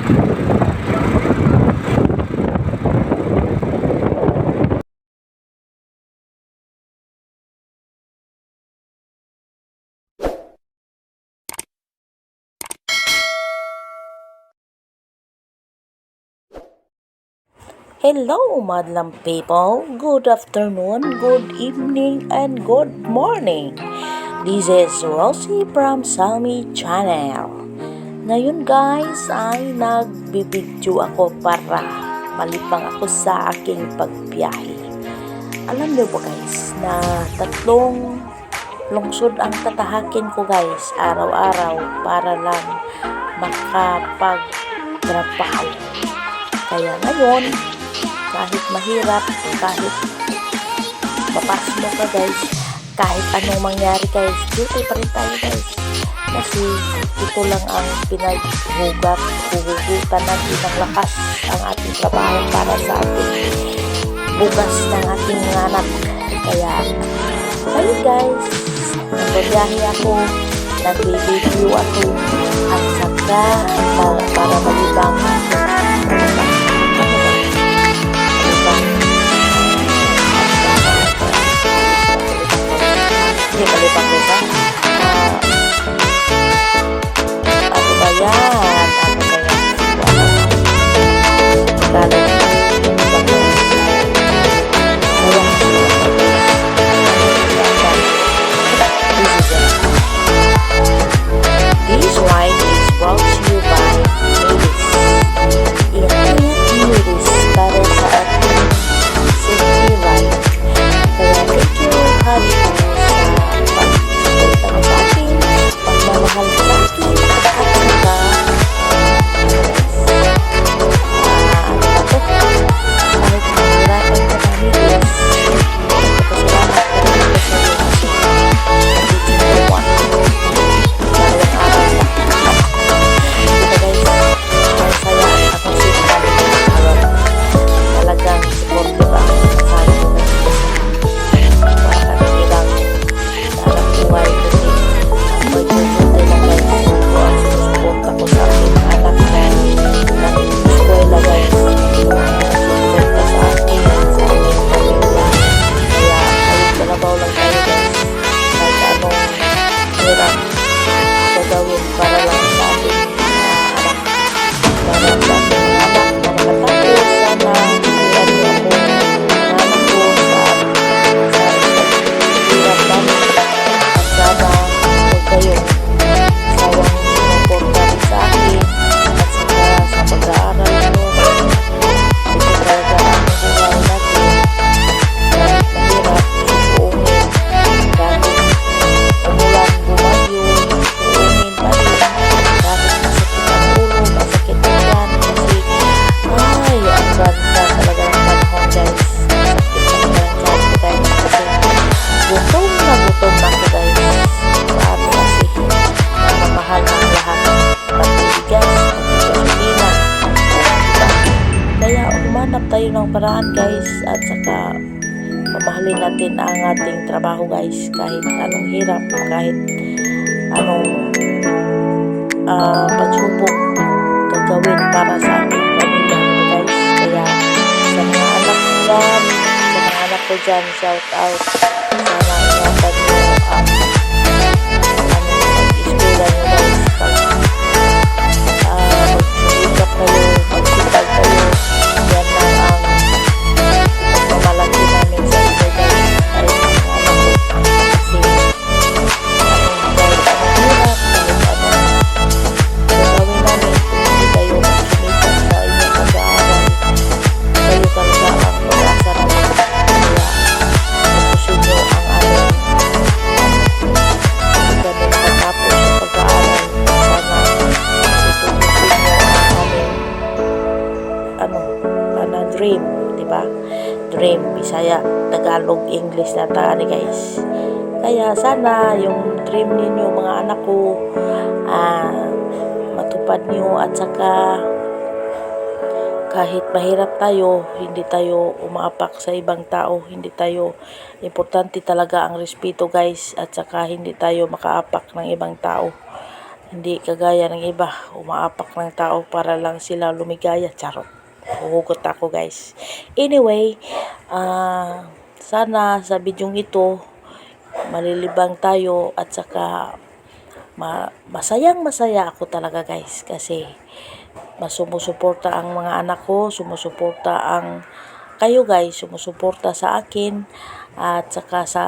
Hello, madlang people. Good afternoon, good evening, and good morning. This is Rosie from Salmi Channel. Ngayon guys ay nagbibidyo ako para malipang ako sa aking pagbiyahe. Alam niyo ba guys na 3 lungsod ang tatahakin ko guys araw-araw para lang makapagtrabaho. Kaya ngayon, kahit mahirap, kahit mapasmo ka guys, kahit anong mangyari guys, duty pa rin tayo guys. Kasi ito lang ang huhugutan natin ng lakas ang ating trabaho para sa ating bukas ng ating anak. Kaya, ayun guys, nagbabiyahe ako, nag-review ako, at saka para malibang hindi malipang ko ba? Ano ba yan? This ride is brought to you by Ladies. Ladies para sa ating safety ride. Kaya thank you, honey. Mahal sa akin at saka kahit mahirapan ka namin guys, nagpapasalamat ka rin ako sa iyo kasi nandito na ako dalawang araw na dito guys, ang saya at ang sita namin talagang supportive ang sabi ko guys para ilang dalang buhay kasi ako sa aking anak na eskwela guys, suporta sa akin, sa aming pamilya. Kaya ayun kalabaw lang tayo guys, kahit anong hirap gagawin para lang sa ating anak, para sa ating anak na makatapos. Sana ayan niyo ako anak ko sa hirap namin at sana huwag kayo sawang sumuporta sa akin at saka sa pag-aaral nyo. Ito talaga ang buhay natin. Kahit mahirap, susuungin. Kahit umulan, bumagyo, susuungin pa rin. Kahit masakit ang ulo, masakit ang yan. Kasi, ay, ang ganda talaga ng panahon guys. Masakit talaga ng chan ko guys. Kasi, gutom na ako guys. Paano kasi, mahal ng lahat pagbigas, gasolina. Kaya umanap tayo ng paraan guys at saka mamahalin natin ang ating trabaho guys kahit anong hirap, kahit anong pagsubok gagawin para sa ating pamilya guys. Kaya sa mga anak ko dyan, shout out, sana ingatan nyo ang mag-eskwela nyo guys. Magsumikap kayo, magsipag kayo, yan lang ang pagmamalaki namin sa inyo guys. Ay mga anak ko kasi kahit anong hirap, kahit anong gagawin namin, hindi kayo magsumikap sa inyong pag-aaral, kayo talaga ang pag-asa namin. Kaya tapusin nyo ang aming hindi kami nakatapos sa pag-aaral. Sana tutubusin nyo ang aming dream, diba? Dream, Bisaya, Tagalog, English na tayo guys. Kaya sana yung dream ninyo mga anak ko matupad nyo at saka kahit mahirap tayo, hindi tayo umaapak sa ibang tao, hindi tayo, importante talaga ang respeto guys at saka hindi tayo makaapak ng ibang tao. Hindi kagaya ng iba, umaapak ng tao para lang sila lumigaya. Charot. Huhugot ako guys. Anyway, sana sa bidyong ito, malilibang tayo at saka masayang masaya ako talaga guys. Kasi sumusuporta ang mga anak ko, sumusuporta ang kayo guys, sumusuporta sa akin at saka sa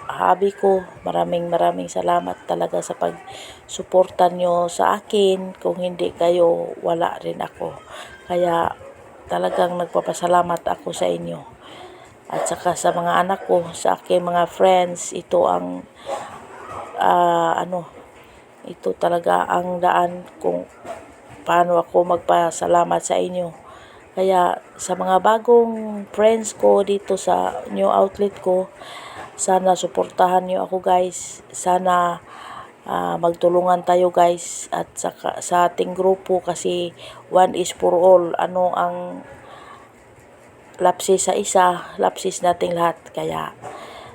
hobby ko. Maraming salamat talaga sa pagsuporta nyo sa akin. Kung hindi kayo, wala rin ako. Kaya talagang nagpapasalamat ako sa inyo. At saka sa mga anak ko, sa aking mga friends, ito ang ito talaga ang daan kung paano ako magpasalamat sa inyo. Kaya sa mga bagong friends ko dito sa new outlet ko, sana suportahan nyo ako guys. Sana magtulungan tayo guys. At saka, sa ating grupo kasi one is for all. Ano ang lapsis sa isa, lapsis nating lahat. Kaya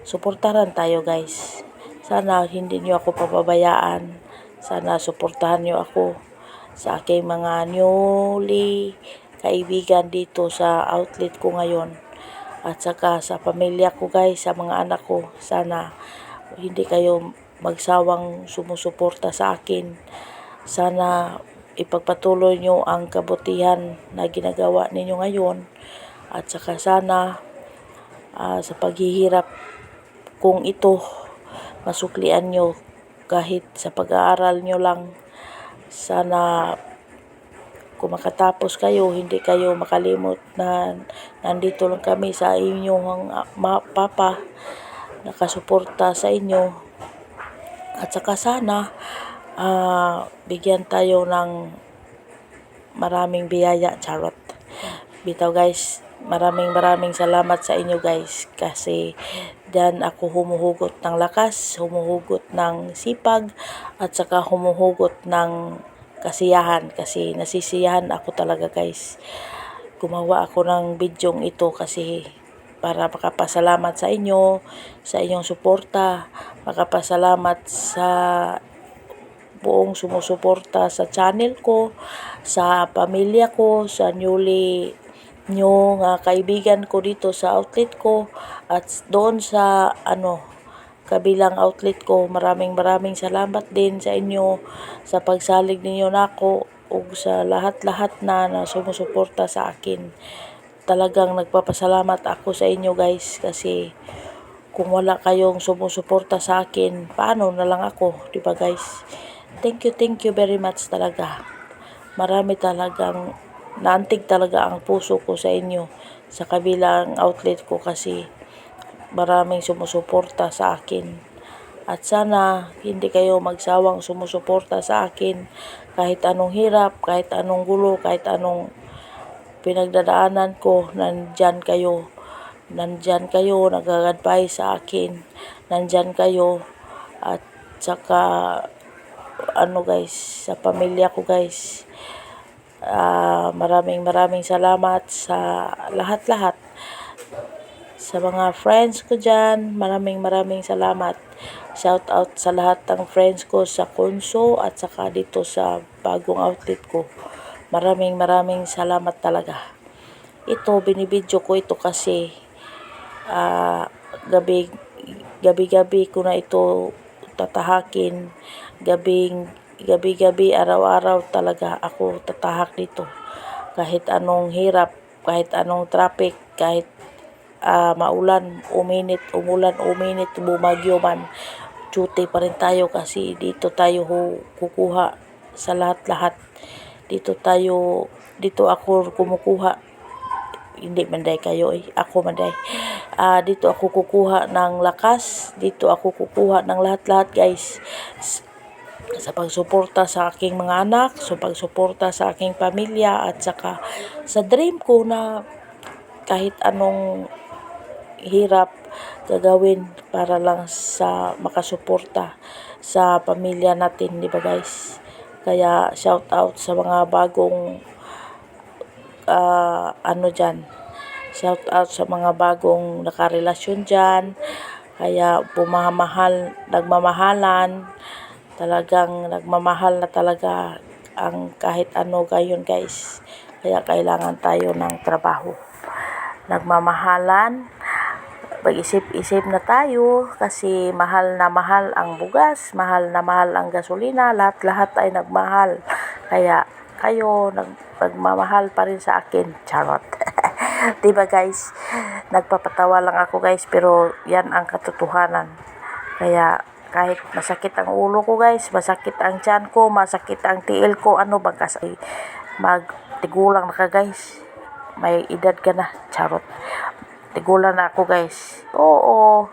suportahan tayo guys. Sana hindi nyo ako papabayaan. Sana suportahan nyo ako sa aking mga newly kaibigan dito sa outlet ko ngayon. At saka sa pamilya ko guys, sa mga anak ko, sana hindi kayo magsawang sumusuporta sa akin. Sana ipagpatuloy nyo ang kabutihan na ginagawa ninyo ngayon. At saka sana sa paghihirap kung ito, masuklian nyo kahit sa pag-aaral nyo lang. Sana kung makatapos kayo, hindi kayo makalimot na nandito lang kami sa inyong papa, nakasuporta sa inyo. At saka sana bigyan tayo ng maraming biyaya. Charot. Bitaw guys, maraming salamat sa inyo guys. Kasi diyan ako humuhugot ng lakas, humuhugot ng sipag, at saka humuhugot ng kasiyahan. Kasi nasisiyahan ako talaga guys. Gumawa ako ng bidyong ito kasi para makapasalamat sa inyo, sa inyong suporta, makapasalamat sa buong sumusuporta sa channel ko, sa pamilya ko, sa newly yung kaibigan ko dito sa outlet ko, at doon sa kabilang outlet ko. Maraming salamat din sa inyo sa pagsalig ninyo nako o sa lahat na sumusuporta sa akin. Talagang nagpapasalamat ako sa inyo guys, kasi kung wala kayong sumusuporta sa akin, paano na lang ako, di ba guys? Thank you very much talaga. Marami talagang naantig talaga ang puso ko sa inyo sa kabilang outlet ko, kasi maraming sumusuporta sa akin. At sana hindi kayo magsawang sumusuporta sa akin kahit anong hirap, kahit anong gulo, kahit anong pinagdadaanan ko. Nandyan kayo, nag-advise sa akin, nandyan kayo. At saka guys, sa pamilya ko guys, maraming salamat sa lahat sa mga friends ko dyan. Maraming salamat. Shout out sa lahat ng friends ko sa Konso at saka dito sa bagong outlet ko. Maraming salamat talaga. Ito, binibidyo ko ito kasi gabi ko na ito tatahakin. Gabi, araw-araw talaga ako tatahak dito. Kahit anong hirap, kahit anong traffic, kahit maulan, umulan, bumagyo man, duty pa rin tayo kasi dito tayo kukuha sa lahat. Dito ako kumukuha. Hindi manday kayo ako manday. Dito ako kukuha ng lakas, dito ako kukuha ng lahat guys. Sa pagsuporta sa aking mga anak, sa pagsuporta sa aking pamilya, at saka sa dream ko na kahit anong hirap gagawin para lang sa makasuporta sa pamilya natin, di ba guys? Kaya shout out sa mga bagong dyan. Shout out sa mga bagong nakarelasyon dyan. Kaya nagmamahalan. talagang nagmamahal na talaga ang kahit ano gayon guys. Kaya kailangan tayo ng trabaho. Nagmamahalan, mag-isip-isip na tayo kasi mahal na mahal ang bugas, mahal na mahal ang gasolina, lahat-lahat ay nagmahal. Kaya kayo nagmamahal pa rin sa akin, charot. Diba guys, nagpapatawa lang ako guys, pero yan ang katotohanan. Kaya kahit masakit ang ulo ko guys, masakit ang tiyan ko, masakit ang tiil ko, ano ba kasi magtigulang na ka guys. May edad ka na, charot. Tigulang na ako guys. Oo,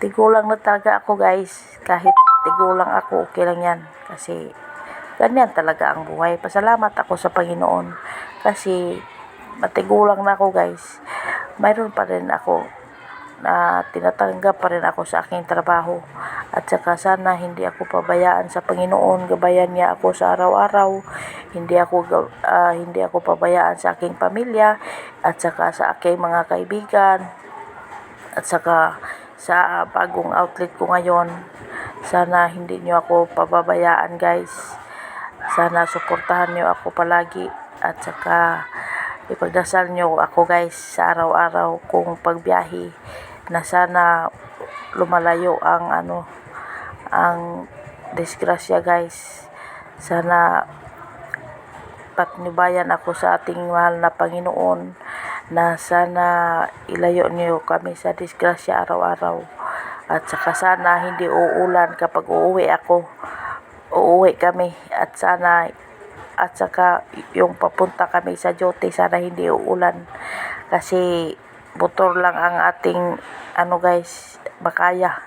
tigulang na talaga ako guys. Kahit tigulang ako, okay lang yan. Kasi ganyan talaga ang buhay. Pasalamat ako sa Panginoon. Kasi matigulang na ako guys. Mayroon pa rin ako na tinatanggap pa rin ako sa aking trabaho. At saka sana hindi ako pabayaan sa Panginoon. Gabayan niya ako sa araw-araw. Hindi ako pabayaan sa aking pamilya at saka sa aking mga kaibigan. At saka sa bagong outlet ko ngayon. Sana hindi niyo ako pababayaan guys. Sana suportahan niyo ako palagi. At saka ipagdasal niyo ako guys sa araw-araw kong pagbiyahe na sana lumalayo ang disgrasya guys. Sana patnubayan ako sa ating mahal na Panginoon na sana ilayo niyo kami sa disgrasya araw-araw. At saka sana hindi uulan kapag uuwi kami at saka yung papunta kami sa duty sana hindi uulan kasi motor lang ang ating guys, makaya.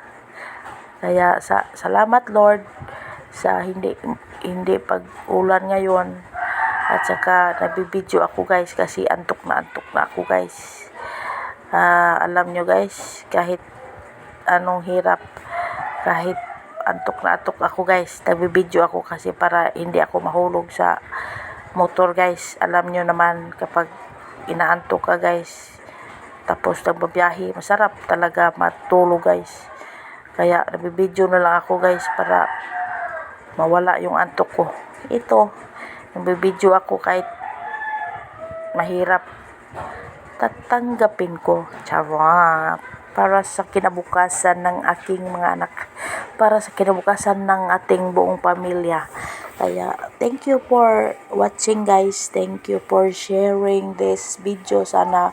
Kaya salamat Lord sa hindi pag-ulan ngayon. At saka nabibidyo ako guys kasi antok na ako guys. Alam nyo guys, kahit anong hirap, kahit antok na ako guys, nabibidyo ako kasi para hindi ako mahulog sa motor guys. Alam nyo naman kapag inaantok ka guys, tapos nagbabiyahe, masarap talaga matulog guys. Kaya nabibidyo na lang ako guys para mawala yung antok ko. Ito, nabibidyo ako kahit mahirap, tatanggapin ko. Charot. Para sa kinabukasan ng aking mga anak, para sa kinabukasan ng ating buong pamilya. Kaya thank you for watching guys. Thank you for sharing this video. Sana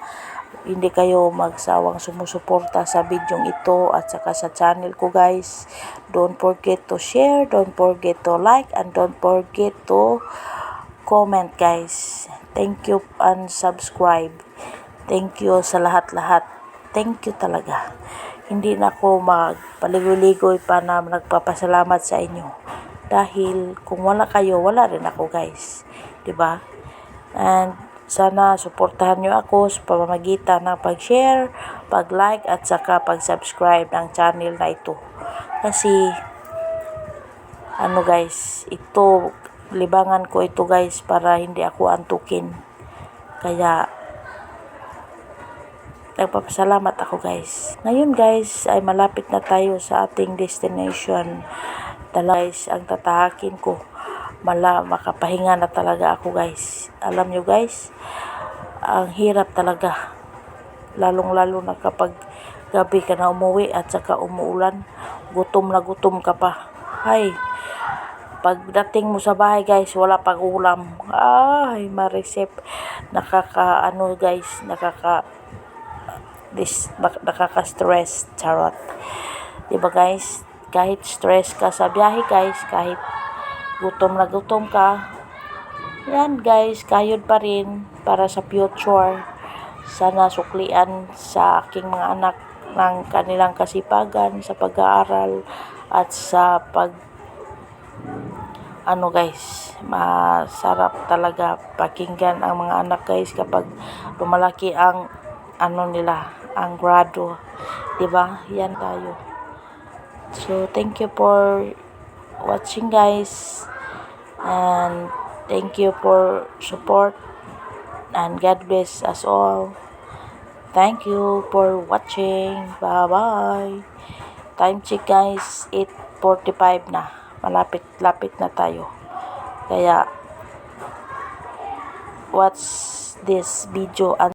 hindi kayo magsawang sumusuporta sa bidyong ito at saka sa channel ko guys. Don't forget to share, don't forget to like, and don't forget to comment guys. Thank you and subscribe. Thank you sa lahat-lahat. Thank you talaga. Hindi na ako magpaligoy-ligoy pa na nagpapasalamat sa inyo. Dahil kung wala kayo, wala rin ako guys. 'Di ba? And sana suportahan nyo ako sa pamamagitan ng pag-share, pag-like at saka pag-subscribe ng channel na ito. Kasi guys, ito libangan ko ito guys para hindi ako antukin. Kaya nagpapasalamat ako guys. Ngayon guys ay malapit na tayo sa ating destination. Guys, ang tatahakin ko, makapahinga na talaga ako guys. Alam nyo guys, ang hirap talaga. Lalong-lalo na kapag gabi ka na umuwi at saka umuulan, gutom na gutom ka pa. Ay, pagdating mo sa bahay guys, wala pang ulam. Ay, marisip. Nakaka-stress. Charot. Diba guys? Kahit stress ka sa biyahe guys, kahit gutom na gutom ka, yan guys, kayod pa rin para sa future. Sana suklian sa aking mga anak ng kanilang kasipagan sa pag-aaral at sa guys, masarap talaga pakinggan ang mga anak guys kapag lumalaki ang ang grado. Diba? Yan tayo. So, thank you for watching guys. And thank you for support. And God bless us all. Thank you for watching. Bye-bye. Time check guys, 8:45 na. malapit-lapit na tayo. Kaya watch this video